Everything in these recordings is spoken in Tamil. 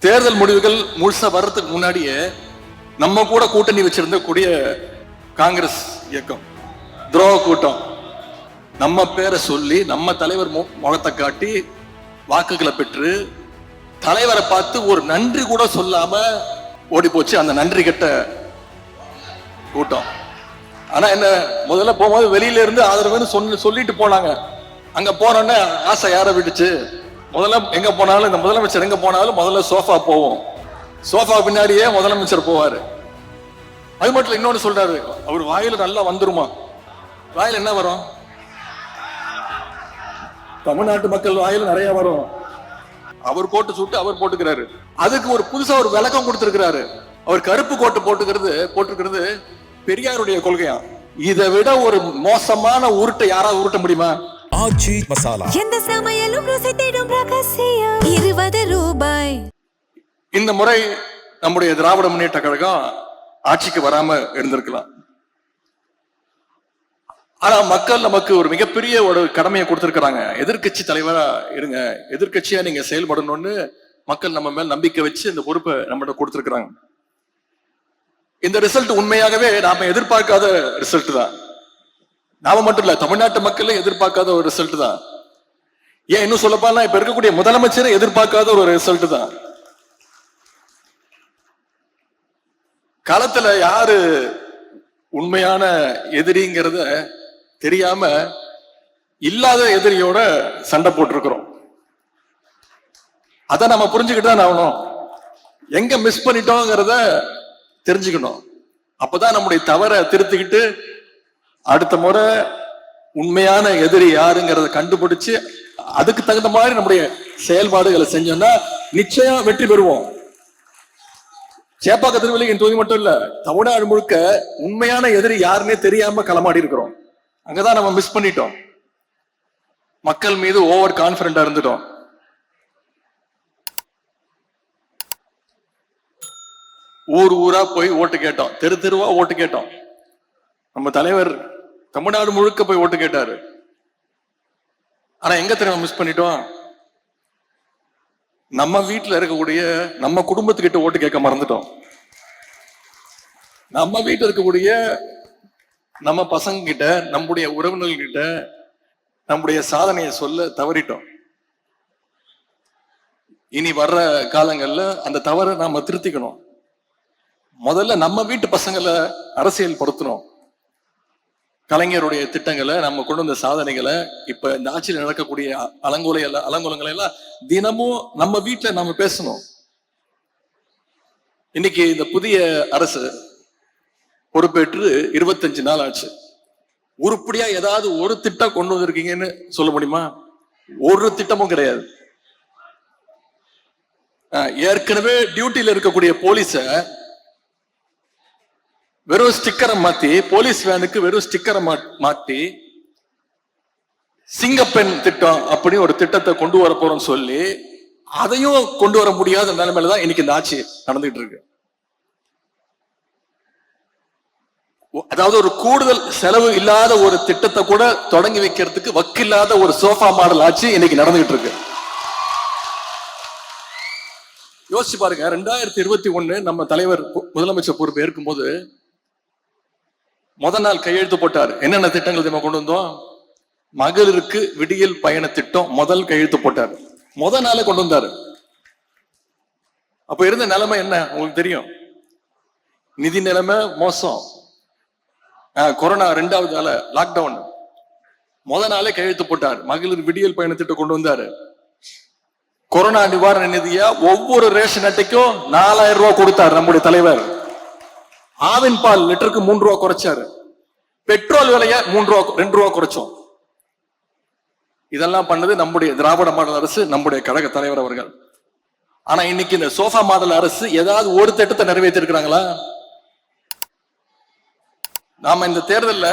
தேர்தல் முடிவுகள் முழுசா வர்றதுக்கு முன்னாடியே நம்ம கூட கூட்டணி வச்சிருந்த கூடிய காங்கிரஸ் இயக்கம் துரோக கூட்டம் நம்ம பேரை சொல்லி நம்ம தலைவர் முகத்தை காட்டி வாக்குகளை பெற்று தலைவரை பார்த்து ஒரு நன்றி கூட சொல்லாம ஓடி போச்சு அந்த நன்றி கெட்ட கூட்டம். ஆனா என்ன, முதல்ல போகும்போது வெளியில இருந்து ஆதரவுன்னு சொல்லிட்டு போனாங்க. அங்க போனோன்னே ஆசை யார விட்டுச்சு. முதல்ல எங்க போனாலும் இந்த முதலமைச்சர் எங்க போனாலும் முதல்ல சோஃபா போவோம், சோஃபா பின்னாடியே முதலமைச்சர் போவாரு. அது மட்டும் இன்னொன்னு சொல்றாரு, அவர் வாயில நல்லா வந்துருமா. வாயில என்ன வரும்? தமிழ்நாட்டு மக்கள் வாயில நிறைய வரும். அவர் கோட்டு சுட்டு அவர் போட்டுக்கிறாரு. அதுக்கு ஒரு புதுசா ஒரு விளக்கம் கொடுத்திருக்கிறாரு. அவர் கருப்பு கோட்டு போட்டுக்கிறது பெரியாருடைய கொள்கையா. இதை விட ஒரு மோசமான உருட்டை யாராவது உருட்ட முடியுமா? ஆச்சி மசாலா, எந்த சமையலும் ருசி தேடும் ரகசியம் 20 ரூபாய். இந்த முறை நம்முடைய திராவிட முன்னேற்ற கழகம் ஆட்சிக்கு வராம இருந்திருக்கலாம். ஆனா மக்கள் நமக்கு ஒரு மிகப்பெரிய ஒரு கடமையை கொடுத்திருக்கிறாங்க. எதிர்கட்சி தலைவரா இருங்க, எதிர்கட்சியா நீங்க செயல்படணும்னு மக்கள் நம்ம மேல் நம்பிக்கை வச்சு இந்த பொறுப்பை நம்மகிட்ட கொடுத்திருக்கிறாங்க. இந்த ரிசல்ட் உண்மையாகவே நாம எதிர்பார்க்காத ரிசல்ட் தான். நாம மட்டும் இல்ல, தமிழ்நாட்டு மக்களே எதிர்பார்க்காத ஒரு ரிசல்ட் தான். ஏன் இன்னும் சொல்லப்போனா இப்ப இருக்கக்கூடிய முதலமைச்சரை எதிர்பார்க்காத ஒரு ரிசல்ட் தான். களத்துல யாரு உண்மையான எதிரிங்கிறத தெரியாம இல்லாத எதிரியோட சண்டை போட்டிருக்கிறோம். அத நம்ம புரிஞ்சுக்கிட்டு தான் ஆகணும். எங்க மிஸ் பண்ணிட்டோங்கிறத தெரிஞ்சுக்கணும். அப்பதான் நம்முடைய தவறை திருத்திக்கிட்டு அடுத்த முறை உண்மையான எதிரி யாருங்கிறத கண்டுபிடிச்சு அதுக்கு தகுந்த மாதிரி நம்முடைய செயல்பாடுகளை செஞ்சோம்னா நிச்சயம் வெற்றி பெறுவோம். சேப்பாக்க திருவள்ளிக்கு தொகுதி மட்டும் இல்ல, தமிழ்நாடு முழுக்க உண்மையான எதிரி யாருன்னே தெரியாம களமாடி இருக்கிறோம். அங்கதான் நம்ம மிஸ் பண்ணிட்டோம். மக்கள் மீது ஓவர் கான்பிடண்டா இருந்துட்டோம். ஊர் ஊரா போய் ஓட்டு கேட்டோம், தெரு தெருவா ஓட்டு கேட்டோம். நம்ம தலைவர் தமிழ்நாடு முழுக்க போய் ஓட்டு கேட்டாரு. ஆனா எங்க தெரியும் மிஸ் பண்ணிட்டோம்? நம்ம வீட்டுல இருக்கக்கூடிய நம்ம குடும்பத்துக்கிட்ட ஓட்டு கேட்க மறந்துட்டோம். நம்ம வீட்டுல இருக்கக்கூடிய நம்ம பசங்க கிட்ட, நம்முடைய உறவினர்கள் கிட்ட நம்முடைய சாதனையை சொல்ல தவறிட்டோம். இனி வர்ற காலங்கள்ல அந்த தவறை நாம திருத்திக்கணும். முதல்ல நம்ம வீட்டு பசங்களை அரசியல் படுத்தணும். கலைஞருடைய திட்டங்களை, நம்ம கொண்டு வந்த சாதனைகளை, இப்ப இந்த ஆட்சியில் நடக்கக்கூடிய அலங்கோலங்களை எல்லாம் தினமும் நம்ம வீட்டுல நம்ம பேசணும். இன்னைக்கு இந்த புதிய அரசு பொறுப்பேற்று 25 நாள் ஆச்சு. உருப்படியா ஏதாவது ஒரு திட்டம் கொண்டு வந்திருக்கீங்கன்னு சொல்ல முடியுமா? ஒரு திட்டமும் கிடையாது. ஏற்கனவே டியூட்டியில இருக்கக்கூடிய போலீஸ வெறும் ஸ்டிக்கரை மாத்தி, போலீஸ் வேனுக்கு வெறும் ஸ்டிக்கரை மாட்டி சிங்கப்பெண் திட்டம் அப்படி ஒரு திட்டத்தை கொண்டு வர போறோம்னு சொல்லி அதையும் கொண்டு வர முடியாத நிலைமையில தான் இன்னைக்கு இந்த ஆட்சி நடந்துகிட்டு இருக்கு. அதாவது ஒரு கூடுதல் செலவு இல்லாத ஒரு திட்டத்தை கூட தொடங்கி வைக்கிறதுக்கு வக்கில்லாத ஒரு சோஃபா மாடல் ஆட்சி இன்னைக்கு நடந்துகிட்டு இருக்கு. யோசிச்சு பாருங்க, 2021 நம்ம தலைவர் முதலமைச்சர் பொறுப்பு ஏற்கும் போது முதல் நாள் கையெழுத்து போட்டார். என்னென்ன திட்டங்கள் நம்ம கொண்டு வந்தோம்? மகளிருக்கு விடியல் பயண திட்டம் முதல் கையெழுத்து போட்டார். முதல் நாளே கொண்டு வந்தாரு. அப்ப இருந்த நிலைமை என்ன உங்களுக்கு தெரியும்? நிதி நிலைமை மோசம். கொரோனா 2வது நாள் லாக்டவுன். முதல் நாளே கையெழுத்து போட்டார். மகளிர் விடியல் பயண திட்டம் கொண்டு வந்தாரு. கொரோனா நிவாரண நிதியா ஒவ்வொரு ரேஷன் அட்டைக்கும் 4000 ரூபாய் கொடுத்தார் நம்முடைய தலைவர். ஆவின் பால் லிட்டருக்கு 3 ரூபாய் குறைச்சாரு. பெட்ரோல் விலைய 2 ரூபாய் குறைச்சோம். இதெல்லாம் பண்ணது நம்முடைய திராவிட மாடல் அரசு, நம்முடைய கழக தலைவர் அவர்கள். ஆனா இன்னைக்கு இந்த சோஃபா மாடல் அரசு ஏதாவது ஒரு திட்டத்தை நிறைவேற்றி இருக்கிறாங்களா? நாம இந்த தேர்தல்ல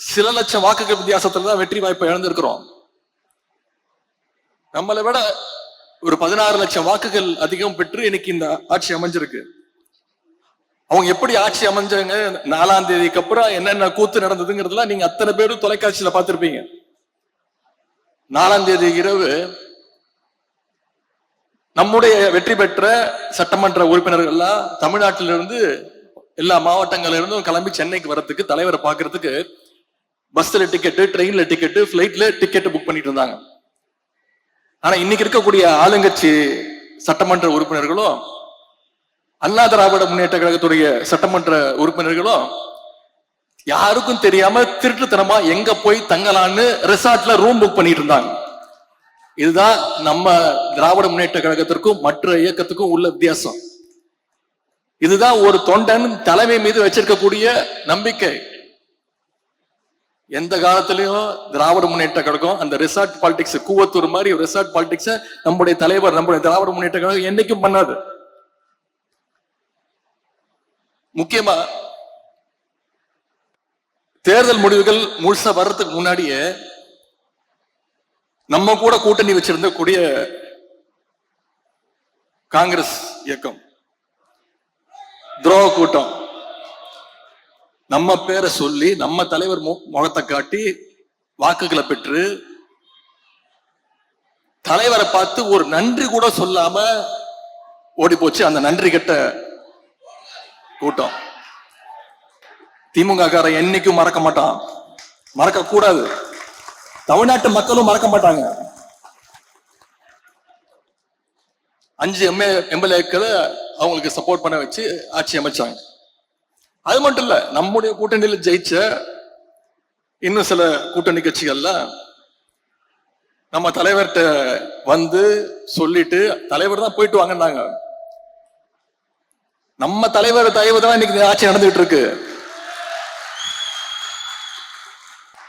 சில லட்சம் வாக்குகள் வித்தியாசத்துல தான் வெற்றி வாய்ப்பை இழந்திருக்கிறோம். நம்மளை விட ஒரு 16 லட்சம் வாக்குகள் அதிகம் பெற்று இன்னைக்கு இந்த ஆட்சி அமைஞ்சிருக்கு. அவங்க எப்படி ஆட்சி அமைஞ்சாங்க, 4ஆம் தேதிக்கு அப்புறம் என்னென்ன கூத்து நடந்ததுங்கிறதுலாம் நீங்க அத்தனை பேரும் தொலைக்காட்சியில பார்த்திருப்பீங்க. 4ஆம் தேதி இரவு நம்முடைய வெற்றி பெற்ற சட்டமன்ற உறுப்பினர்கள்லாம் தமிழ்நாட்டிலிருந்து எல்லா மாவட்டங்கள்ல இருந்தும் கிளம்பி சென்னைக்கு வரதுக்கு தலைவரை பார்க்கறதுக்கு பஸ்ல டிக்கெட்டு, ட்ரெயின்ல டிக்கெட்டு, பிளைட்ல டிக்கெட் புக் பண்ணிட்டு இருந்தாங்க. ஆனா இன்னைக்கு இருக்கக்கூடிய ஆளுங்கட்சி சட்டமன்ற உறுப்பினர்களும் அண்ணா திராவிட முன்னேற்ற கழகத்துடைய சட்டமன்ற உறுப்பினர்களும் யாருக்கும் தெரியாம திருட்டுத்தனமா எங்க போய் தங்கலான்னு ரிசார்ட்ல ரூம் புக் பண்ணிட்டு இருந்தாங்க. இதுதான் நம்ம திராவிட முன்னேற்ற கழகத்திற்கும் மற்ற இயக்கத்துக்கும் உள்ள வித்தியாசம். இதுதான் ஒரு தொண்டன் தலைமை மீது வச்சிருக்கக்கூடிய நம்பிக்கை. எந்த காலத்திலையும் திராவிட முன்னேற்ற கழகம் அந்த ரிசார்ட் பாலிடிக்ஸ், கூவத்தூர் மாதிரி ரிசார்ட் பாலிடிக்ஸ் நம்முடைய தலைவர், நம்முடைய திராவிட முன்னேற்ற கழகம் என்னைக்கும் பண்ணாது. முக்கியமா தேர்தல் முடிவுகள் முழுசா வர்றதுக்கு முன்னாடியே நம்ம கூட கூட்டணி வச்சிருந்த கூடிய காங்கிரஸ் இயக்கம் துரோக கூட்டம் நம்ம பேரை சொல்லி நம்ம தலைவர் முகத்தை காட்டி வாக்குகளை பெற்று தலைவரை பார்த்து ஒரு நன்றி கூட சொல்லாம ஓடி போச்சு அந்த நன்றி கெட்ட கூட்டம். திமுக காரன் என்னைக்கும் மறக்க மாட்டான், மறக்க கூடாது. தமிழ்நாட்டு மக்களும் மறக்க மாட்டாங்க. 5 எம்எல்ஏக்களை அவங்களுக்கு சப்போர்ட் பண்ண வச்சு ஆட்சி அமைச்சாங்க. அது மட்டும் இல்ல, நம்முடைய கூட்டணியில் ஜெயிச்ச இன்னும் சில கூட்டணி கட்சிகள்ல நம்ம தலைவர்கிட்ட வந்து சொல்லிட்டு தலைவர் தான் போயிட்டு வாங்கினாங்க. நம்ம தலைவர் தயவு தான் இன்னைக்கு ஆட்சி நடந்துகிட்டு இருக்கு.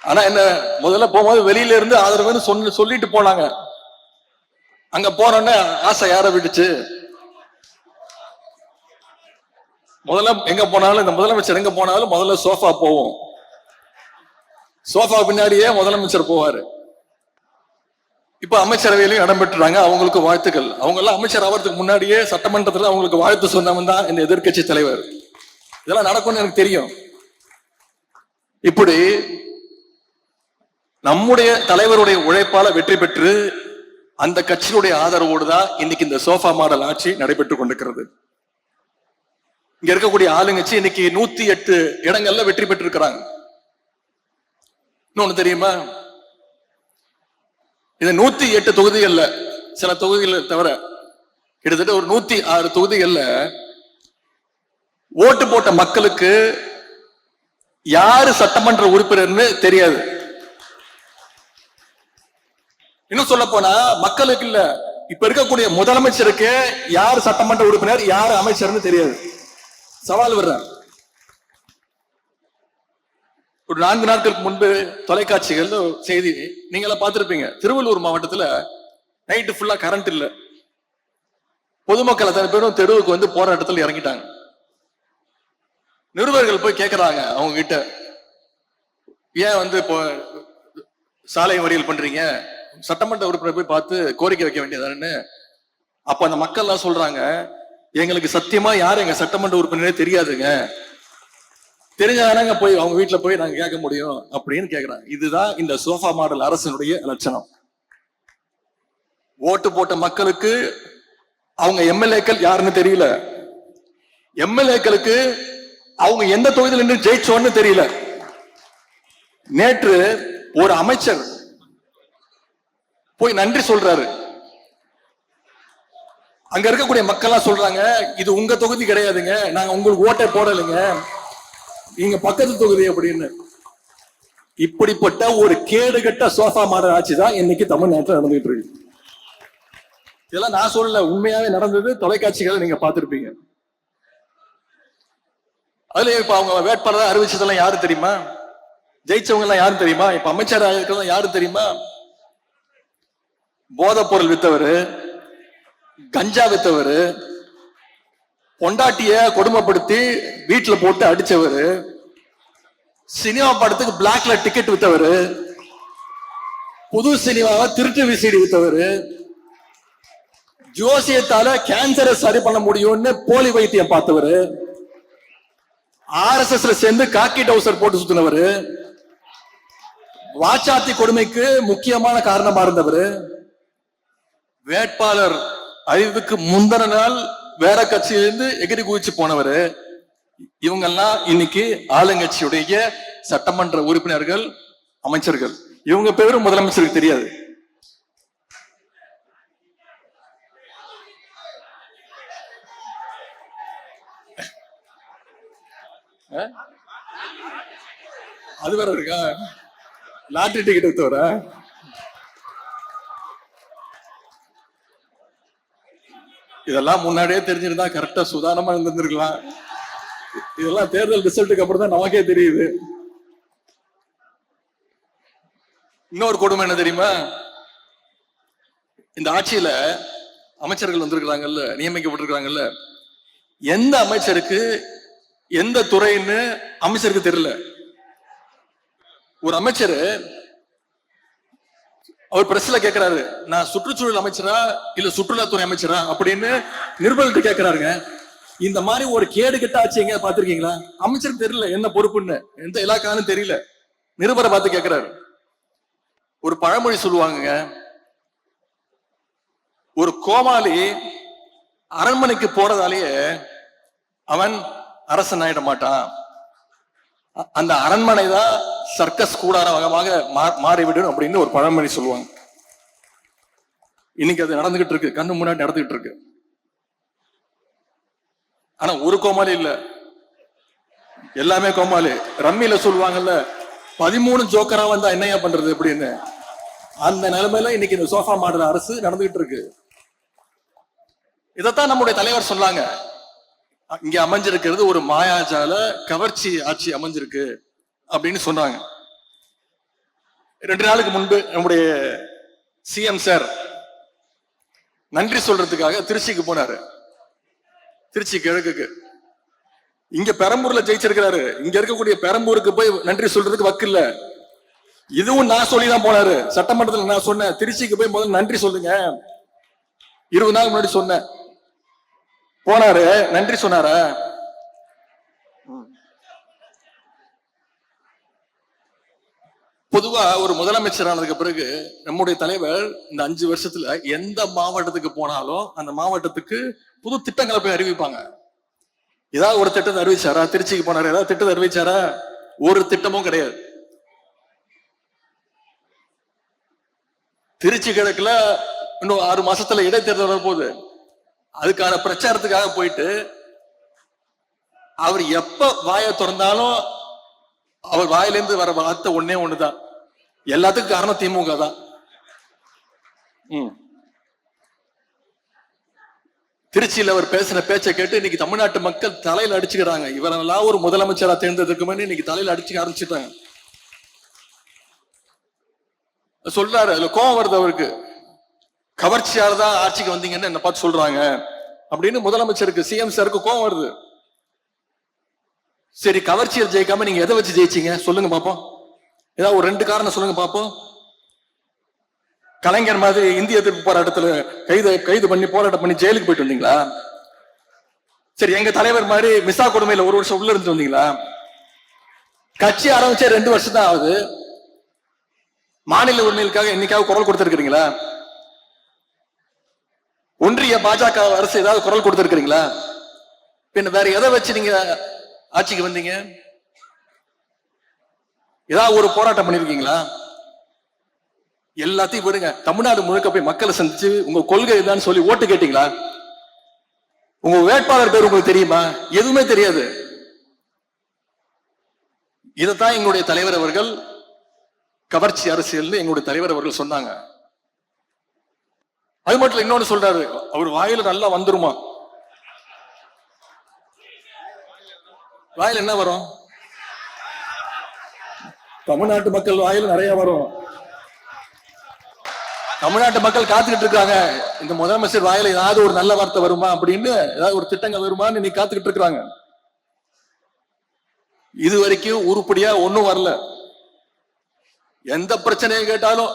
ஆனா என்ன, முதல்ல போகும்போது வெளியில இருந்து ஆதரவுன்னு சொல்லிட்டு போனாங்க. அங்க போனோடனே ஆசை யார விட்டுச்சு. முதல்ல எங்க போனாலும், இந்த முதலமைச்சர் எங்க போனாலும் முதல்ல சோஃபா போவோம். சோஃபா பின்னாடியே முதலமைச்சர் போவாரு. இப்ப அமைச்சரவையிலையும் இடம் பெற்றுறாங்க. அவங்களுக்கு வாழ்த்துக்கள். அவங்க எல்லாம் அமைச்சர் ஆகிறதுக்கு முன்னாடியே சட்டமன்றத்துல அவங்களுக்கு வாழ்த்து சொன்னவன் தான் இந்த எதிர்கட்சி தலைவர். இதெல்லாம் நடக்கும்னு எனக்கு தெரியும். இப்படி நம்முடைய தலைவருடைய உழைப்பால வெற்றி பெற்று அந்த கட்சியுடைய ஆதரவோடு தான் இன்னைக்கு இந்த சோஃபா மாடல் ஆட்சி நடைபெற்றுக் கொண்டிருக்கிறது. இங்க இருக்கக்கூடிய ஆளுங்கட்சி இன்னைக்கு 108 இடங்கள்ல வெற்றி பெற்று இருக்கிறாங்க. இன்னொன்னு தெரியுமா, இந்த 108 தொகுதிகள்ல சில தொகுதிகள் தவிர கிட்டத்தட்ட ஒரு 106 தொகுதிகள்ல ஓட்டு போட்ட மக்களுக்கு யாரு சட்டமன்ற உறுப்பினர்னு தெரியாது. இன்னும் சொல்ல போனா மக்களுக்கு இல்ல, இப்ப இருக்கக்கூடிய முதலமைச்சருக்கு யார் சட்டமன்ற உறுப்பினர், யார் அமைச்சர்னு தெரியாது. சவால் வர்ற ஒரு 4 நாட்களுக்கு முன்பு தொலைக்காட்சிகள் செய்தி நீங்கள பார்த்திருப்பீங்க. திருவள்ளூர் மாவட்டத்துல நைட்டு ஃபுல்லா கரண்ட் இல்ல. பொதுமக்கள் அத்தனை பேரும் தெருவுக்கு வந்து போராட்டத்தில் இறங்கிட்டாங்க. நிருபர்கள் போய் கேட்கறாங்க அவங்க கிட்ட, ஏன் வந்து இப்போ சாலை மறியல் பண்றீங்க, சட்டமன்ற உறுப்பினர் போய் பார்த்து கோரிக்கை வைக்க வேண்டியதானு. அப்ப அந்த மக்கள் எல்லாம் சொல்றாங்க, எங்களுக்கு சத்தியமா யாரு எங்க சட்டமன்ற உறுப்பினரே தெரியாதுங்க, தெரிஞ்சாதானங்க போய் அவங்க வீட்டுல போய் நாங்க கேட்க முடியும் அப்படின்னு கேக்குறாங்க. இதுதான் இந்த சோஃபா மாடல் அரசினுடைய லட்சணம். ஓட்டு போட்ட மக்களுக்கு அவங்க எம்எல்ஏக்கள் யாருன்னு தெரியல, எம்எல்ஏக்களுக்கு அவங்க எந்த தொகுதியில் நின்று ஜெயிச்சோன்னு தெரியல. நேற்று ஒரு அமைச்சர் போய் நன்றி சொல்றாரு. அங்க இருக்கக்கூடிய மக்கள் சொல்றாங்க, இது உங்க தொகுதி கிடையாதுங்க, நாங்க உங்களுக்கு ஓட்டை போடலைங்க, நீங்க பக்கத்து தொகுதி அப்படின்னு. இப்படிப்பட்ட ஒரு கேடுகட்ட சோஃபா மாடல் ஆட்சி தான் இன்னைக்கு தமிழ்நாட்டில் நடந்துகிட்டு இருக்கு. இதெல்லாம் நான் சொல்லல, உண்மையாவே நடந்தது. தொலைக்காட்சிகளை நீங்க பார்த்திருப்பீங்க. அதுல இப்ப அவங்க வேட்பாளர் அறிவிச்சதெல்லாம் யாரு தெரியுமா, ஜெயிச்சவங்க எல்லாம் யாரு தெரியுமா, இப்ப அமைச்சர் இருக்கிறதெல்லாம் யாரு தெரியுமா, போதைப் பொருள் வித்தவரு, கஞ்சா வித்தவரு, பொண்டாட்டிய கொடுமைப்படுத்தி வீட்டுல போட்டு அடிச்சவரு, சினிமா படத்துக்கு பிளாக்ல டிக்கெட் வித்தவரு, புது சினிமாவை திருட்டு விசிடி வித்தவரு, ஜோசியத்தால கேன்சரை சரி பண்ண முடியும்னு போலி வைத்தியம் பார்த்தவரு, RSS சேர்ந்து காக்கி டவுசர் போட்டு சுத்தினவரு, வாச்சாத்தி கொடுமைக்கு முக்கியமான காரணமா இருந்தவர், வேட்பாளர் இதுக்கு முந்தின நாள் வேற கட்சியிலிருந்து எகிரி குதிச்சு போனவரு. இவங்கெல்லாம் இன்னைக்கு ஆளுங்கட்சியுடைய சட்டமன்ற உறுப்பினர்கள், அமைச்சர்கள். இவங்க பேரும் முதலமைச்சருக்கு தெரியாது. அது வேற இருக்கா? லாட்டரி டிக்கெட் வித்தவர இதெல்லாம் முன்னாடியே தெரிஞ்சிருந்தா கரெக்டா சுதாரணமா இருந்திருக்கலாம். இதெல்லாம் தேர்தல் ரிசல்ட்டுக்கு அப்புறம் தான் நமக்கே தெரியுது. இன்னொரு கொடுமை என்ன தெரியுமா? இந்த ஆட்சியில அமைச்சர்கள் வந்திருக்கிறாங்கல்ல, நியமிக்கப்பட்டிருக்கிறாங்கல்ல, எந்த அமைச்சருக்கு எந்த துறைன்னு அமைச்சருக்கு தெரியல. ஒரு அமைச்சர் அவர் பிரஸ்ல கேட்கிறாரு, நான் சுற்றுச்சூழல் அமைச்சரா இல்ல சுற்றுலாத்துறை அமைச்சரா அப்படின்னு நிருபர்கிட்ட கேட்கிறாருங்க. இந்த மாதிரி ஒரு கேடு கெட்ட ஆட்சி எங்க பாத்திருக்கீங்களா? அமைச்சருக்கு தெரியல என்ன பொறுப்புன்னு, எந்த இலாக்கான்னு தெரியல. நிருபரை பார்த்து கேட்கிறாரு. ஒரு பழமொழி சொல்லுவாங்க, ஒரு கோமாளி அரண்மனைக்கு போறதாலேயே அவன் அரசன் ஆயிட மாட்டான். அந்த அரண்மனை தான் சர்க்கஸ் கூடாரமாக மாறிவிடும் அப்படின்னு ஒரு பழமொழி சொல்லுவாங்க. இன்னைக்கு அது நடந்துகிட்டு இருக்கு, கண்ணு முன்னாடி நடந்துகிட்டு இருக்கு. ஆனா ஒரு கோமாளி இல்ல, எல்லாமே கோமாளி. ரம்மியில சொல்லுவாங்கல்ல, 13 ஜோக்கரா வந்தா என்னையா பண்றது அப்படின்னு. அந்த நிலைமையில இன்னைக்கு இந்த சோஃபா மாடல் அரசு நடந்துகிட்டு இருக்கு. இதத்தான் நம்முடைய தலைவர் சொன்னாங்க, இங்க அமைஞ்சிருக்கிறது ஒரு மாயாஜால கவர்ச்சி ஆட்சி அமைஞ்சிருக்கு அப்படின்னு சொன்னாங்க. 2 நாளுக்கு முன்பு நம்முடைய சிஎம் சார் நன்றி சொல்றதுக்காக திருச்சிக்கு போனாரு. திருச்சி கிழக்குக்கு. இங்க பெரம்பூர்ல ஜெயிச்சிருக்கிறாரு. இங்க இருக்கக்கூடிய பெரம்பூருக்கு போய் நன்றி சொல்றதுக்கு வக்கு இல்ல. இதுவும் நான் சொல்லிதான் போனாரு. சட்டமன்றத்தில் நான் சொன்னேன், திருச்சிக்கு போய் முதல்ல நன்றி சொல்லுங்க. 20 நாள் முன்னாடி சொன்னேன். போனாரு, நன்றி சொன்னாரா? பொதுவா ஒரு முதலமைச்சர் ஆனதுக்கு பிறகு நம்முடைய தலைவர் இந்த 5 வருஷத்துல எந்த மாவட்டத்துக்கு போனாலும் அந்த மாவட்டத்துக்கு புது திட்டங்களை போய் அறிவிப்பாங்க. ஏதாவது ஒரு திட்டத்தை அறிவிச்சாரா? திருச்சிக்கு போனாரு, ஏதாவது திட்டத்தை அறிவிச்சாரா? ஒரு திட்டமும் கிடையாது. திருச்சி கிழக்குல இன்னும் 6 மாசத்துல இடைத்தேர்தல் வரப்போகுது. அதுக்கான பிரச்சாரத்துக்காக போயிட்டு அவர் எப்ப வாயை திறந்தாலும் அவர் வாயிலிருந்து வர வார்த்தை ஒன்னே ஒண்ணுதான், எல்லாத்துக்கும் காரணம் திமுக தான். திருச்சியில் அவர் பேசின பேச்சை கேட்டு இன்னைக்கு தமிழ்நாட்டு மக்கள் தலையில அடிச்சுக்கிறாங்க. இவரெல்லாம் ஒரு முதலமைச்சரா தேர்ந்ததுக்கு இன்னைக்கு தலையில அடிச்சுக்க ஆரம்பிச்சுட்டாங்க. சொல்றாரு, அதுல கோபம் வருது அவருக்கு. கவர்ச்சியால தான் ஆட்சிக்கு வந்தீங்கன்னு என்ன பார்த்து சொல்றாங்க அப்படின்னு முதலமைச்சருக்கு, சிஎம் சாருக்கு கோபம் வருது. சரி, கவர்ச்சியில் ஜெயிக்காம நீங்க எதை வச்சு ஜெயிச்சீங்க சொல்லுங்க பாப்போம். ஏதாவது ஒரு 2 காரணம் சொல்லுங்க பாப்போம். கலைஞர் மாதிரி இந்திய எதிர்ப்பு போராட்டத்துல கைது பண்ணி போராட்டம் பண்ணி ஜெயிலுக்கு போயிட்டு வந்தீங்களா? சரி, எங்க தலைவர் மாதிரி மிசா கொடுமையில 1 வருஷம் உள்ள இருந்து வந்தீங்களா? கட்சி ஆரம்பிச்சே 2 வருஷம் தான் ஆகுது. மாநில உரிமைகளுக்காக என்னைக்காவது குரல் கொடுத்திருக்கிறீங்களா? ஒன்றிய பாஜக அரசு ஏதாவது குரல் கொடுத்திருக்கிறீங்களா? பின்ன வேற எதை வச்சு நீங்க ஆட்சிக்கு வந்தீங்க? ஏதாவது ஒரு போராட்டம் பண்ணிருக்கீங்களா? எல்லாத்தையும் விடுங்க. தமிழ்நாடு முழுக்க போய் மக்களை சந்திச்சு உங்க கொள்கை தான் சொல்லி ஓட்டு கேட்டீங்களா? உங்க வேட்பாளர் பேர் உங்களுக்கு தெரியுமா? எதுவுமே தெரியாது. இதைத்தான் எங்களுடைய தலைவர் அவர்கள் கவர்ச்சி அரசியல் எங்களுடைய தலைவர் அவர்கள் சொன்னாங்க. அது மட்டும் இன்னொன்னு சொல்றாரு, அவர் வாயில நல்லா வந்துருமா? வாயில என்ன வரும்? தமிழ்நாட்டு மக்கள் வாயில நிறைய வரும். தமிழ்நாட்டு மக்கள் காத்துக்கிட்டு இருக்காங்க, இந்த முதலமைச்சர் வாயில ஏதாவது ஒரு நல்ல வார்த்தை வருமா அப்படின்னு, ஏதாவது ஒரு திட்டங்கள் வருமான்னு இன்னைக்கு காத்துக்கிட்டு இருக்காங்க. இது வரைக்கும் உருப்படியா ஒன்னும் வரல. எந்த பிரச்சனையை கேட்டாலும்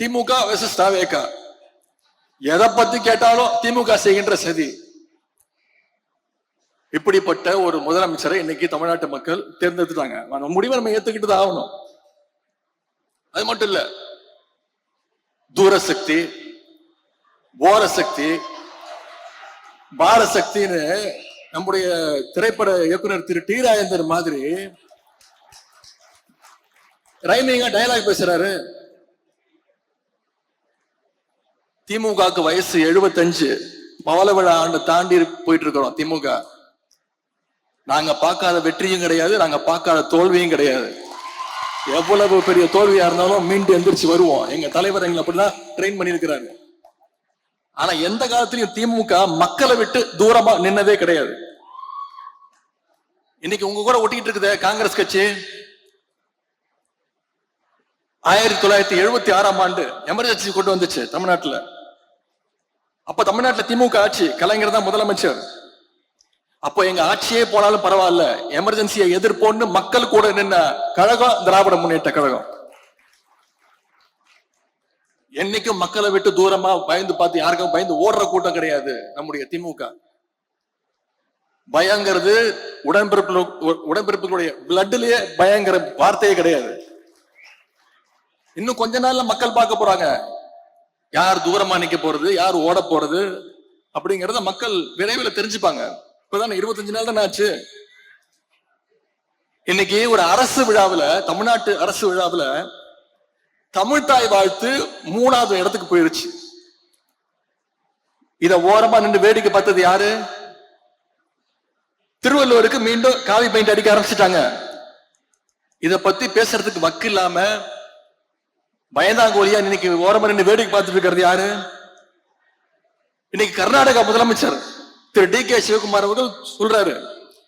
திமுக வெர்சஸ் தாவேக, எதை பத்தி கேட்டாலும் திமுக செய்கின்ற சதி. இப்படிப்பட்ட ஒரு முதலமைச்சரை இன்னைக்கு தமிழ்நாட்டு மக்கள் தேர்ந்தெடுத்துட்டாங்க. முடிவை நம்ம ஏத்துக்கிட்டு தான் ஆகணும். அது மட்டும் இல்ல, தூரசக்தி, ஓரசக்தி, பாரத் சக்தின்னு நம்முடைய திரைப்பட இயக்குனர் திரு டி ராஜேந்தர் மாதிரி ரைமிங்கா டயலாக் பேசுறாரு. திமுகவுக்கு வயசு 75, பவள விழா ஆண்டு தாண்டி போயிட்டு இருக்கிறோம். திமுக நாங்க பார்க்காத வெற்றியும் கிடையாது, நாங்க பார்க்காத தோல்வியும் கிடையாது. எவ்வளவு பெரிய தோல்வியா இருந்தாலும் மீண்டு எந்திரிச்சு வருவோம். எங்க தலைவர் எங்களை அப்படிதான் ட்ரெயின் பண்ணிருக்கிறாங்க. ஆனா எந்த காலத்திலையும் திமுக மக்களை விட்டு தூரமா நின்னதே கிடையாது. இன்னைக்கு உங்க கூட ஒட்டிக்கிட்டு இருக்குது காங்கிரஸ் கட்சி. 1976ஆம் ஆண்டு எமர்ஜென்சி கொண்டு வந்துச்சு தமிழ்நாட்டுல. அப்ப தமிழ்நாட்டுல திமுக ஆட்சி, கலைஞர் தான் முதலமைச்சர். அப்போ எங்க ஆட்சியே போனாலும் பரவாயில்ல, எமர்ஜென்சியை எதிர்ப்போன்னு மக்கள் கூட நின்ன கழகம் திராவிட முன்னேற்ற கழகம். என்னைக்கும் மக்களை விட்டு தூரமா பயந்து பார்த்து யாருக்கும் பயந்து ஓடுற கூட்டம் கிடையாது நம்முடைய திமுக. பயங்கிறது உடன்பிறப்புகளுடைய பிளட்லயே பயங்கர வார்த்தையே கிடையாது. இன்னும் கொஞ்ச நாள்ல மக்கள் பார்க்க போறாங்க, யார் தூரமா நிக்க போறது, யார் ஓட போறது அப்படிங்கறத மக்கள் விரைவில் தெரிஞ்சுப்பாங்க. இப்பதான் 25 நாள் தான் ஆச்சு. இன்னைக்கு ஒரு அரசு விழாவில், தமிழ்நாட்டு அரசு விழாவில் தமிழ்தாய் வாழ்த்து 3வது இடத்துக்கு போயிருச்சு. இத ஓரமா நின்று வேடிக்கை பார்த்தது யாரு? திருவள்ளுவருக்கு மீண்டும் காவி பெயிண்ட் அடிக்க ஆரம்பிச்சுட்டாங்க. இத பத்தி பேசுறதுக்கு வக்கு இல்லாம பயந்தாங்கோலியா இன்னைக்கு ஓரமா நின்று வேடிக்கை பார்த்துட்டு இருக்கிறது யாரு? இன்னைக்கு கர்நாடகா முதலமைச்சர் திரு டி.கே. சிவகுமார் அவர்கள் சொல்றாரு,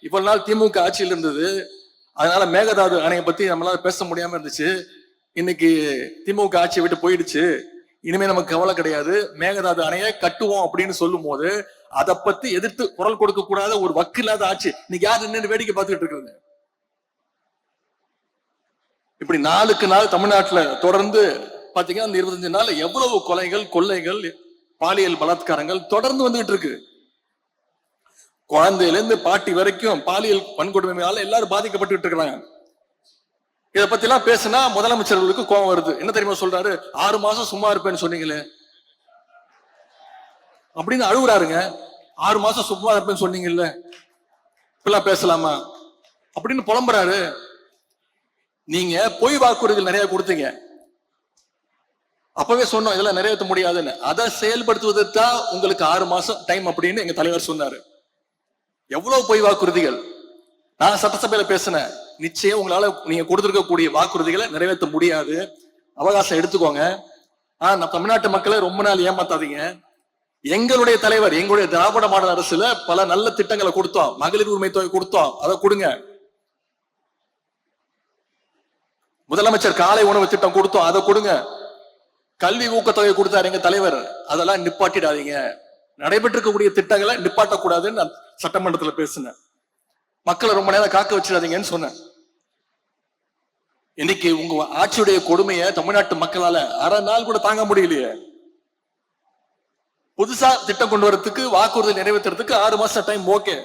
இவ்வளவு நாள் திமுக ஆட்சியில் இருந்தது, அதனால மேகதாது அணையை பத்தி நம்மளால பேச முடியாம இருந்துச்சு. இன்னைக்கு திமுக ஆட்சியை விட்டு போயிடுச்சு, இனிமே நமக்கு கவலை கிடையாது, மேகதாது அணையை கட்டுவோம் அப்படின்னு சொல்லும் போது அதை பத்தி எதிர்த்து குரல் கொடுக்க கூடாத ஒரு வக்கு இல்லாத ஆட்சி இன்னைக்கு யார் நின்று வேடிக்கை பார்த்துட்டு இருக்காங்க. இப்படி நாளுக்கு நாள் தமிழ்நாட்டுல தொடர்ந்து பாத்தீங்கன்னா அந்த 25 நாள் எவ்வளவு கொலைகள், கொள்ளைகள், பாலியல் பலாத்காரங்கள் தொடர்ந்து வந்துகிட்டு இருக்கு. குழந்தையில இருந்து பாட்டி வரைக்கும் பாலியல் வன்கொடுமையால எல்லாரும் பாதிக்கப்பட்டு இருக்கிறாங்க. இதை பத்தி எல்லாம் பேசினா முதலமைச்சர்களுக்கு கோபம் வருது. என்ன தெரியுமா சொல்றாரு? 6 மாசம் சும்மா இருப்பேன்னு சொன்னீங்களே அப்படின்னு அழுகுறாருங்க. 6 மாசம் சும்மா இருப்பேன்னு சொன்னீங்கல்ல, இப்பெல்லாம் பேசலாமா அப்படின்னு புலம்புறாரு. நீங்க பொய் வாக்குறுதிகள் நிறைய கொடுத்தீங்க, அப்பவே சொன்னோம் இதெல்லாம் நிறைவேற்ற முடியாதுன்னு. அதை செயல்படுத்துவதற்கு தான் உங்களுக்கு 6 மாசம் டைம் அப்படின்னு எங்க தலைவர் சொன்னாரு. எவ்வளவு பொய் வாக்குறுதிகள்! நான் சட்டசபையில பேசினேன், நிச்சயம் உங்களால நீங்க கொடுத்திருக்கக்கூடிய வாக்குறுதிகளை நிறைவேற்ற முடியாது, அவகாசம் எடுத்துக்கோங்க. ஆனா தமிழ்நாட்டு மக்களை ரொம்ப நாள் ஏமாத்தாதீங்க. எங்களுடைய தலைவர், எங்களுடைய திராவிட மாடல் அரசுல பல நல்ல திட்டங்களை கொடுத்தோம், மகளிர் உரிமை தொகை கொடுத்தோம், அதை கொடுங்க. முதலமைச்சர் காலை உணவு திட்டம் கொடுத்தோம், அதை கொடுங்க. கல்வி ஊக்கத்தொகை கொடுத்தாரு எங்க தலைவர், அதெல்லாம் நிப்பாட்டிடாதீங்க. நடைபெற்றிருக்கக்கூடிய திட்டங்களை நிப்பாட்டக்கூடாதுன்னு நான் சட்டமன்றத்துல பேசினேன். மக்களை ரொம்ப நேரம் காக்க வச்சிடாதீங்கன்னு சொன்னேன். இன்னைக்கு உங்க ஆட்சியுடைய கொடுமையை தமிழ்நாட்டு மக்களால அரை நாள் கூட தாங்க முடியலையே. புதுசா திட்டம் கொண்டு வரதுக்கு, வாக்குறுதி நிறைவேற்றுறதுக்கு 6 மாசம் டைம் ஓகே.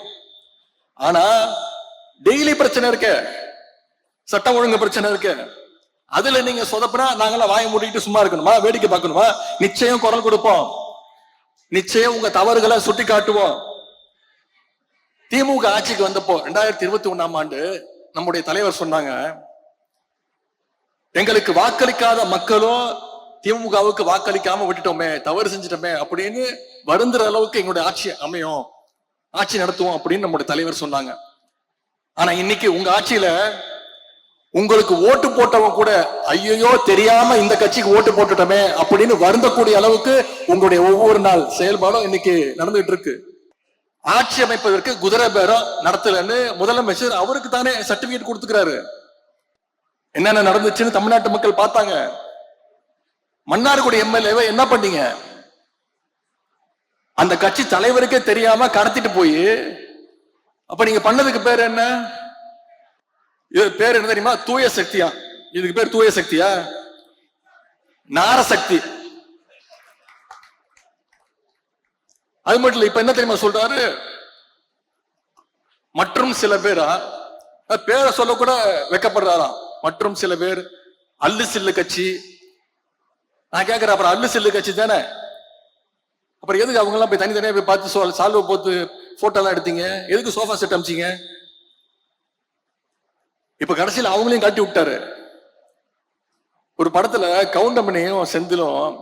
ஆனா டெய்லி பிரச்சனை இருக்க, சட்டம் ஒழுங்கு பிரச்சனை இருக்கு, அதுல நீங்க சொதப்பினா நாங்களாம் வாயை மூடிட்டு சும்மா இருக்கணுமா, வேடிக்கை பார்க்கணுமா? நிச்சயம் குரல் கொடுப்போம், நிச்சயம் உங்க தவறுகளை சுட்டி காட்டுவோம். திமுக ஆட்சிக்கு வந்தப்போ 2021ஆம் ஆண்டு நம்முடைய தலைவர் சொன்னாங்க, எங்களுக்கு வாக்களிக்காத மக்களும் திமுகவுக்கு வாக்களிக்காம விட்டுட்டோமே, தவறு செஞ்சிட்டோமே அப்படின்னு வருந்துற அளவுக்கு எங்களுடைய ஆட்சி அமையும், ஆட்சி நடத்துவோம் அப்படின்னு நம்முடைய தலைவர் சொன்னாங்க. ஆனா இன்னைக்கு உங்க ஆட்சியில உங்களுக்கு ஓட்டு போட்டவங்க கூட ஐயோ தெரியாம இந்த கட்சிக்கு ஓட்டு போட்டுட்டோமே அப்படின்னு வருந்தக்கூடிய அளவுக்கு உங்களுடைய ஒவ்வொரு நாள் செயல்பாடும் இன்னைக்கு நடந்துட்டு இருக்கு. ஆட்சி அமைப்பதற்கு குதிரை பேரம் நடத்தலன்னு முதலமைச்சர் அவருக்கு தானே சர்டிபிகேட் கொடுத்துக்கிறாரு. என்னென்ன நடந்துச்சுன்னு தமிழ்நாட்டு மக்கள் பார்த்தாங்க. மன்னார்குடி எம்எல்ஏவை என்ன பண்ணீங்க? அந்த கட்சி தலைவருக்கே தெரியாம கடத்திட்டு போய், அப்ப நீங்க பண்ணதுக்கு பேர் என்ன? இது பேர் என்ன தெரியுமா? தூய சக்தியா. இதுக்கு பேர் தூய சக்தியா? நாரசக்தி. அது மட்டும் இல்ல, இப்ப என்ன தெரியுமா சொல்றாரு? மற்றும் சில பேரா, பேரை சொல்ல கூட வெக்கப்படுறாராம். மற்றும் சில பேர் அல்லு சில்லு கட்சி. நான் கேட்கிறேன், அப்புறம் அல்லு சில்லு கட்சி தானே அப்புறம் எதுக்கு அவங்க எல்லாம் போய் தனித்தனியா போய் பார்த்து சால்வை போட்டு போட்டோ எல்லாம் எடுத்தீங்க? எதுக்கு சோஃபா செட் அமிச்சிங்க? இப்ப கடைசியில் அவங்களையும் காட்டி விட்டாரு. ஒரு படத்துல கவுண்டமணியும் செந்திலும்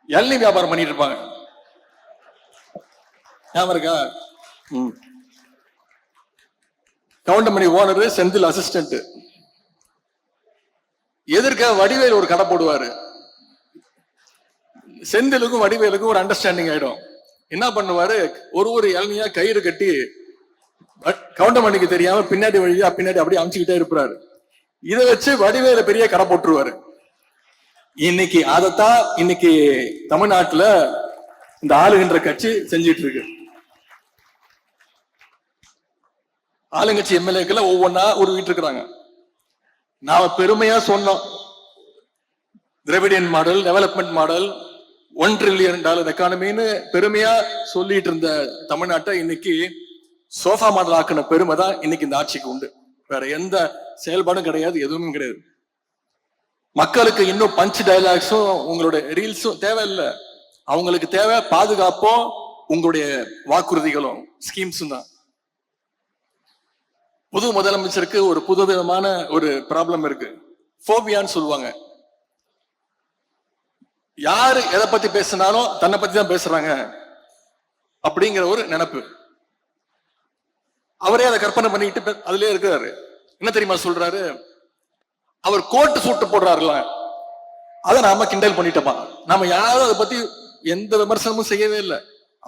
இளநீ வியாபாரம் பண்ணிட்டு இருப்பாங்க, ஞாபகம் இருக்கா? Goundamani owner, Senthil assistant. எதிர்க்க வடிவேல் ஒரு கடை போடுவாரு. செந்திலுக்கும் வடிவேலுக்கும் ஒரு அண்டர்ஸ்டாண்டிங் ஆயிடும். என்ன பண்ணுவாரு, ஒரு இளநியா கயிறு கட்டி கவுண்டமணிக்கு தெரியாம பின்னாடி வழியா பின்னாடி அப்படியே அமிச்சுக்கிட்டே இருப்பாரு. இதை வச்சு வடிவேல பெரிய கடை போட்டுருவாரு. இன்னைக்கு அதைத்தான் இன்னைக்கு தமிழ்நாட்டுல இந்த ஆளுகின்ற கட்சி செஞ்சிட்டு இருக்கு. ஆளுங்கட்சி எம்எல்ஏக்களை ஒவ்வொன்னா உருவிட்டு இருக்கிறாங்க. நாம பெருமையா சொன்னோம், Dravidian model, development model, $1 trillion எக்கானமின்னு பெருமையா சொல்லிட்டு இருந்த தமிழ்நாட்டை இன்னைக்கு சோஃபா மாடல் ஆக்கின பெருமை தான் இன்னைக்கு இந்த ஆட்சிக்கு உண்டு. வேற எந்த செயல்பாடும் கிடையாது, எதுவும் கிடையாது. மக்களுக்கு இன்னும் பஞ்ச் டயலாக்ஸும் உங்களுடைய ரீல்ஸும் தேவையில்லை. அவங்களுக்கு தேவை பாதுகாப்பும் உங்களுடைய வாக்குறுதிகளும் ஸ்கீம்ஸும் தான். புது முதலமைச்சருக்கு ஒரு புதுவிதமான ஒரு ப்ராப்ளம் இருக்கு, ஃபோபியான்னு சொல்லுவாங்க. யாரு எதை பத்தி பேசினாலும் தன்னை பத்தி தான் பேசுறாங்க அப்படிங்கிற ஒரு நினைப்பு. அவரே அதை கற்பனை பண்ணிக்கிட்டு அதுலயே இருக்கிறாரு. என்ன தெரியுமா சொல்றாரு, அவர் கோட்டு சூட்டு போடுறாருல, அதை நாம கிண்டல் பண்ணிட்டோமா? நாம யாரும் அதை பத்தி எந்த விமர்சனமும் செய்யவே இல்லை.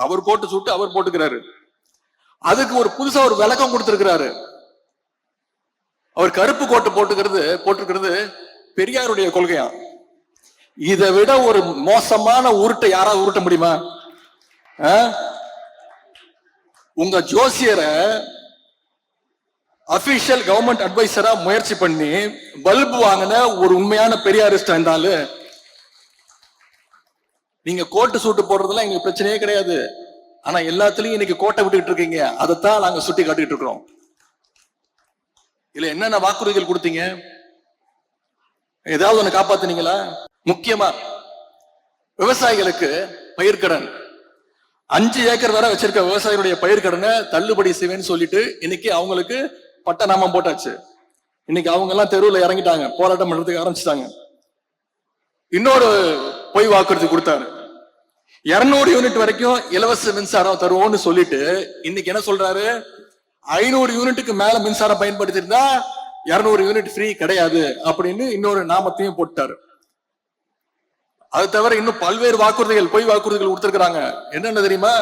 அவர் கோட்டு சூட்டு அவர் போட்டுக்கிறாரு. அதுக்கு ஒரு புதுசா ஒரு விளக்கம் கொடுத்திருக்கிறாரு. அவர் கருப்பு கோட்டு போட்டுக்கிறது பெரியாருடைய கொள்கையா? இதை விட ஒரு மோசமான உருட்டை யாராவது உருட்ட முடியுமா? உங்க ஜோசியரை அபிஷியல் கவர்மெண்ட் அட்வைசரா முயற்சி பண்ணி பல்பு வாங்கின ஒரு உண்மையான பெரியாரிஸ்ட் இருந்தாலும், நீங்க கோட்டு சூட்டு போடுறதுலாம் எங்களுக்கு பிரச்சனையே கிடையாது. ஆனா எல்லாத்துலயும் இன்னைக்கு கோட்டை விட்டுக்கிட்டு இருக்கீங்க. அதைத்தான் நாங்க சுட்டி காட்டிட்டு இருக்கிறோம். இல்ல என்னென்ன வாக்குறுதிகள் கொடுத்தீங்க? ஏதாவது ஒண்ணு காப்பாத்துனீங்களா? முக்கியமா விவசாயிகளுக்கு பயிர்க்கடன், 5 ஏக்கர் வரை வச்சிருக்க விவசாயிகளுடைய பயிர்க்கடனை தள்ளுபடி செய்வேன்னு சொல்லிட்டு இன்னைக்கு அவங்களுக்கு பட்டநாமம் போட்டாச்சு. இன்னைக்கு அவங்க எல்லாம் தெருவில் இறங்கிட்டாங்க, போராட்டம் பண்றதுக்கு ஆரம்பிச்சிட்டாங்க. இன்னொரு பொய் வாக்குறுதி கொடுத்தாரு, 200 யூனிட் வரைக்கும் இலவச மின்சாரம் தருவோம்னு சொல்லிட்டு இன்னைக்கு என்ன சொல்றாரு, 500 யூனிட்டுக்கு மேல மின்சாரம் பயன்படுத்தி இருந்தா 200 யூனிட் ஃப்ரீ கிடையாது அப்படின்னு இன்னொரு நாமத்தையும் போட்டாரு. அது தவிர இன்னும் பல்வேறு வாக்குறுதிகள், பொய் வாக்குறுதிகள் கொடுத்திருக்கிறாங்க. என்னென்ன தெரியுமா?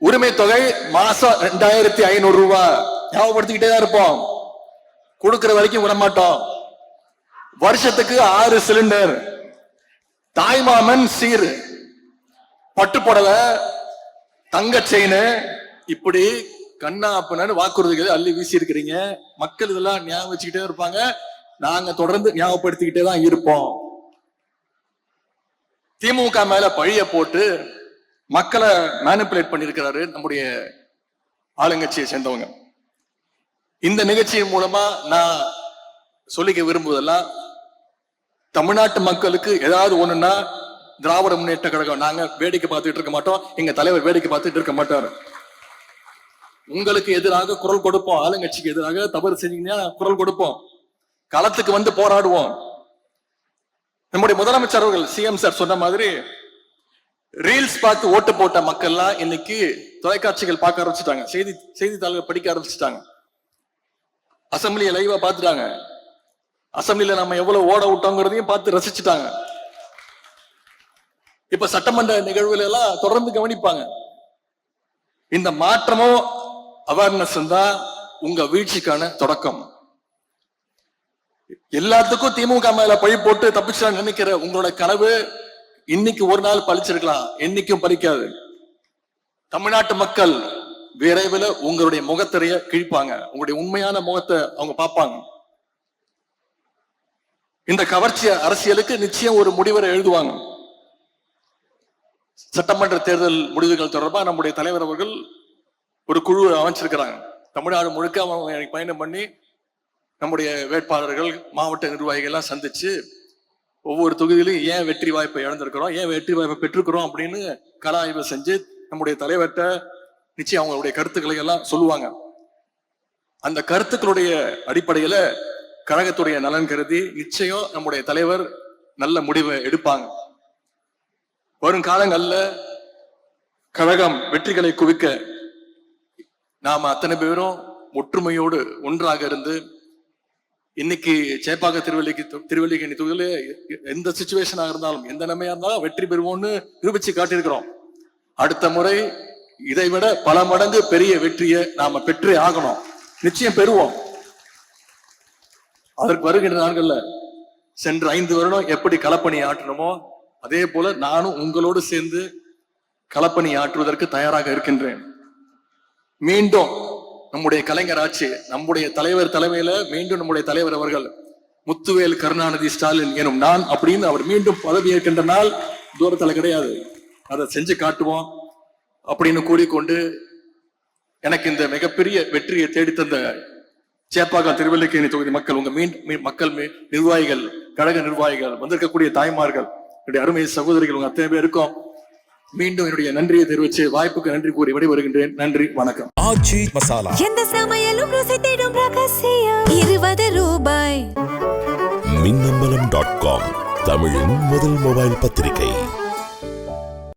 உரிமை தொகை மாசம் 2500 ரூபாய், ஞாபகப்படுத்திக்கிட்டே தான் இருப்போம், கொடுக்கிற வரைக்கும் விடமாட்டோம். வருஷத்துக்கு 6 சிலிண்டர், தாய்மாமன் சீர், பட்டு புடவை, தங்க செயின், இப்படி கண்ணா அப்பன்னு வாக்குறுதிகள் அள்ளி வீசி இருக்கிறீங்க. மக்கள் இதெல்லாம் ஞாபகம் வச்சுக்கிட்டே இருப்பாங்க. நாங்க தொடர்ந்து ஞாபகப்படுத்திக்கிட்டே தான் இருப்போம். திமுக மேல பழிய போட்டு மக்களை மேனிபுலேட் பண்ணிருக்கிறாரு நம்முடைய ஆளுங்கட்சியை சேர்ந்தவங்க. இந்த நிகழ்ச்சியின் மூலமா நான் சொல்லிக்க விரும்புவதெல்லாம், தமிழ்நாட்டு மக்களுக்கு ஏதாவது ஒண்ணுன்னா திராவிட முன்னேற்ற கழகம் நாங்க வேடிக்கை பார்த்துட்டு இருக்க மாட்டோம், எங்க தலைவர் வேடிக்கை பார்த்துட்டு இருக்க மாட்டாரு. உங்களுக்கு எதிராக குரல் கொடுப்போம், ஆளுங்கட்சிக்கு எதிராக தவறு செஞ்சீங்கன்னா குரல் கொடுப்போம், களத்துக்கு வந்து போராடுவோம். நம்முடைய முதலமைச்சர் அவர்கள் சிஎம் சார் சொன்ன மாதிரி ரீல்ஸ் பார்த்து ஓட்டு போட்ட மக்கள்லாம் இன்னைக்கு தொலைக்காட்சிகள் பார்க்க ஆரம்பிச்சுட்டாங்க, செய்தித்தாள்கள் படிக்க ஆரம்பிச்சுட்டாங்க, அசம்பிளியை லைவா பார்த்துட்டாங்க, அசம்பிளியில நம்ம எவ்வளவு ஓட விட்டோங்கிறதையும் பார்த்து ரசிச்சுட்டாங்க. இப்ப சட்டமன்ற நிகழ்வுல எல்லாம் தொடர்ந்து கவனிப்பாங்க. இந்த மாற்றமும் அவேர்னஸ் தான் உங்க வீழ்ச்சிக்கான தொடக்கம். எல்லாத்துக்கும் திமுக மேல பழி போட்டு தப்பிச்சா நினைக்கிற உங்களோட கனவு இன்னைக்கு ஒரு நாள் பழிச்சிருக்கலாம், என்னைக்கும் பறிக்காது. தமிழ்நாட்டு மக்கள் விரைவில் உங்களுடைய முகத்திரைய கிழிப்பாங்க, உங்களுடைய உண்மையான முகத்தை அவங்க பார்ப்பாங்க. இந்த கவர்ச்சி அரசியலுக்கு நிச்சயம் ஒரு முடிவரை எழுதுவாங்க. சட்டமன்ற தேர்தல் முடிவுகள் தொடர்பாக நம்முடைய தலைவர் அவர்கள் ஒரு குழு அமைச்சிருக்கிறாங்க. தமிழ்நாடு முழுக்க அவங்க பயணம் பண்ணி நம்முடைய வேட்பாளர்கள், மாவட்ட நிர்வாகிகள் எல்லாம் சந்திச்சு ஒவ்வொரு தொகுதியிலும் ஏன் வெற்றி வாய்ப்பை இழந்திருக்கிறோம், ஏன் வெற்றி வாய்ப்பை பெற்றிருக்கிறோம் அப்படின்னு கள ஆய்வு செஞ்சு நம்முடைய தலைவர்கிட்ட நிச்சயம் அவங்களுடைய கருத்துக்களை எல்லாம் சொல்லுவாங்க. அந்த கருத்துக்களுடைய அடிப்படையில கழகத்துடைய நலன் கருதி நிச்சயம் நம்முடைய தலைவர் நல்ல முடிவை எடுப்பாங்க. வரும் காலங்கள்ல கழகம் வெற்றிகளை குவிக்க நாம அத்தனை பேரும் ஒற்றுமையோடு ஒன்றாக இருந்து, இன்னைக்கு சேப்பாக்க திருவல்லிக்கேணி தொகுதியில எந்த சிச்சுவேஷனாக இருந்தாலும் எந்த நிலைமையா இருந்தாலும் வெற்றி பெறுவோம்னு நிரூபிச்சு காட்டியிருக்கிறோம். அடுத்த முறை இதைவிட பல மடங்கு பெரிய வெற்றியை நாம பெற்றே ஆகணும், நிச்சயம் பெறுவோம். அதற்கு வருகின்ற நாட்கள்ல சென்ற 5 வருடம் எப்படி களப்பணி ஆற்றணுமோ அதே போல நானும் உங்களோடு சேர்ந்து களப்பணி ஆற்றுவதற்கு தயாராக இருக்கின்றேன். மீண்டும் நம்முடைய கலைஞர் ஆட்சி, நம்முடைய தலைவர் தலைமையில மீண்டும் நம்முடைய தலைவர் அவர்கள் முத்துவேல் கருணாநிதி ஸ்டாலின் எனும் நான் அப்படின்னு அவர் மீண்டும் பதவி ஏற்கின்ற நாள் தூரத்துல கிடையாது. அதை செஞ்சு காட்டுவோம் அப்படின்னு கூறிக்கொண்டு, எனக்கு இந்த மிகப்பெரிய வெற்றியை தேடித்தந்த சேப்பாக்கம் திருவல்லிக்கேணி தொகுதி மக்கள், உங்க மக்கள் நிர்வாகிகள், கழக நிர்வாகிகள், வந்திருக்கக்கூடிய தாய்மார்கள், என்னுடைய அருமை சகோதரிகள், உங்க அத்தனை பேருக்கும் மீண்டும் என்னுடைய நன்றியை தெரிவித்து வாய்ப்புக்கு நன்றி கூறி விடைபெறுகின்றேன். நன்றி, வணக்கம். ஆச்சி மசாலா, எந்த சமையலும் ருசி தேடும் ரகசியம் 20 ரூபாய். மின்னம்பலம்.com, தமிழின் முதல் மொபைல் பத்திரிகை.